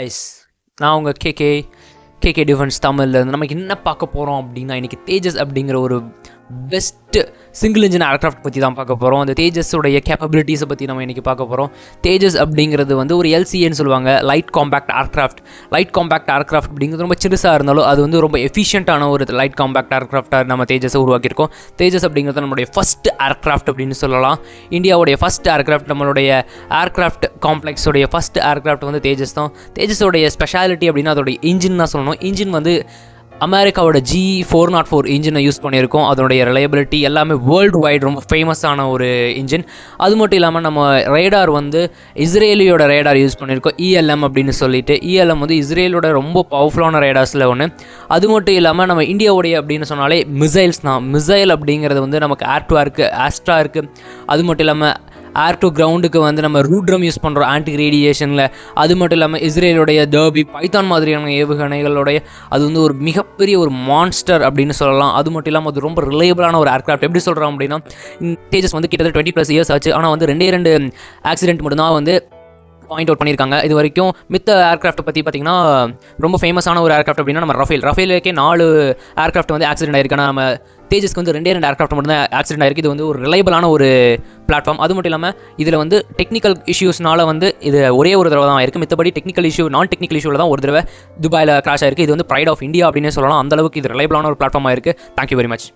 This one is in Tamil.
ஐஸ் நான் உங்கள் கேகே டிஃபென்ஸ் தமிழில் இருந்து நமக்கு என்ன பார்க்க போகிறோம் அப்படின்னா இன்றைக்கி தேஜஸ் அப்படிங்கிற ஒரு பெஸ்ட்டு சிங்கிள் இன்ஜின் ஏர்க்ராஃப்ட் பற்றி தான் பார்க்க போகிறோம். அந்த தேஜஸோடைய கேப்பபிலிட்டிஸை பற்றி நம்ம இன்றைக்கி பார்க்க போகிறோம். தேஜஸ் அப்படிங்கிறது வந்து ஒரு எல்சிஏன்னு சொல்லுவாங்க, light compact aircraft. Light compact aircraft அப்படிங்கிறது ரொம்ப சிறுசாக இருந்தாலும் அது வந்து ரொம்ப எஃபிஷியண்ட்டான ஒரு லைட் காம்பேக்ட் ஏர்க்ராஃப்டாக நம்ம தேஜஸை உருவாக்கியிருக்கோம். தேஜஸ் அப்படிங்கிறது நம்மளுடைய ஃபஸ்ட் ஏர்க்ராஃப்ட் அப்படின்னு சொல்லலாம். இந்தியாவுடைய ஃபஸ்ட் ஏர்க்ராஃப்ட், நம்மளுடைய ஏர்க்ராஃப்ட் காம்ப்ளெக்ஸோடைய ஃபஸ்ட் ஏர்க்ராஃப்ட் வந்து தேஜஸ் தான். தேஜஸோடைய ஸ்பெஷாலிட்டி அப்படின்னா அதோடைய இன்ஜின் தான் சொல்லணும். இன்ஜின் வந்து அமெரிக்காவோட G404 இன்ஜினை யூஸ் பண்ணியிருக்கோம். அதனுடைய ரிலையபிலிட்டி எல்லாமே வேர்ல்டு வைட் ரொம்ப ஃபேமஸான ஒரு இன்ஜின். அது மட்டும் இல்லாமல் நம்ம ரேடார் வந்து இஸ்ரேலியோட ரேடார் யூஸ் பண்ணியிருக்கோம், ELM அப்படின்னு சொல்லிட்டு. ELM வந்து இஸ்ரேலோட ரொம்ப பவர்ஃபுல்லான ரேடார்ஸில் ஒன்று. அது மட்டும் இல்லாமல் நம்ம இந்தியாவுடைய அப்படின்னு சொன்னாலே மிசைல்ஸ் தான். மிசைல் அப்படிங்கிறது வந்து நமக்கு ஏர் டு ஏருக்கு, ஆஸ்ட்ரா இருக்குது. அது மட்டும் இல்லாமல் ஏர் டு கிரவுண்டுக்கு வந்து நம்ம ரூட்ரம் யூஸ் பண்ணுறோம் ஆன்டி ரேடியேஷனில். அது மட்டும் இல்லாமல் இஸ்ரேலுடைய டர்பி, பைத்தான் மாதிரியான ஏவுகணைகளுடைய அது வந்து ஒரு மிகப்பெரிய ஒரு மான்ஸ்டர் அப்படின்னு சொல்லலாம். அது மட்டும் இல்லாமல் அது ரொம்ப ரிலையபிளான ஒரு ஏர்க்ராஃப்ட். எப்படி சொல்கிறோம் அப்படின்னா, தேஜஸ் வந்து கிட்டத்தட்ட 20+ இயர்ஸ் ஆச்சு. ஆனால் வந்து 2 ஆக்சிடென்ட் மட்டும்தான் வந்து பாயிண்ட் அவுட் பண்ணியிருக்காங்க இது வரைக்கும். மித்த ஏர்க்ராஃப்ட் பற்றி பார்த்திங்கன்னா ரொம்ப ஃபேமஸான ஒரு ஏர்க்ராஃப்ட் அப்படின்னா நம்ம ரஃபேலுக்கே 4 ஏர்க்ராஃப்ட் வந்து ஆக்சிடென்ட் ஆயிருக்கு. ஆனால் நம்ம தேஜஸ்க்கு வந்து 2 ஏர்க்ராஃப்ட் மட்டும் தான் ஆக்சிடென்ட் ஆயிருக்கு. இது வந்து ஒரு ரிலையபிளான ஒரு பிளாட்ஃபார்ம். அது மட்டும் இல்லாமல் இதில் வந்து டெக்னிக்கல் இஷ்யூஸ்னால வந்து இது ஒரே ஒரு தடவை தான் ஆயிருக்கு. மித்தபடி நான் டெக்னிக்கல் இஷ்யூவில் தான் ஒரு தடவை துபாயில் கிராஷ் ஆயிருக்கு. இது வந்து ப்ரைட் ஆஃப் இந்தியா அப்படின்னே சொல்லலாம். அந்தளவுக்கு இது ரிலையபிளான ஒரு பிளாட்ஃபார்மாக இருக்குது. Thank you very much.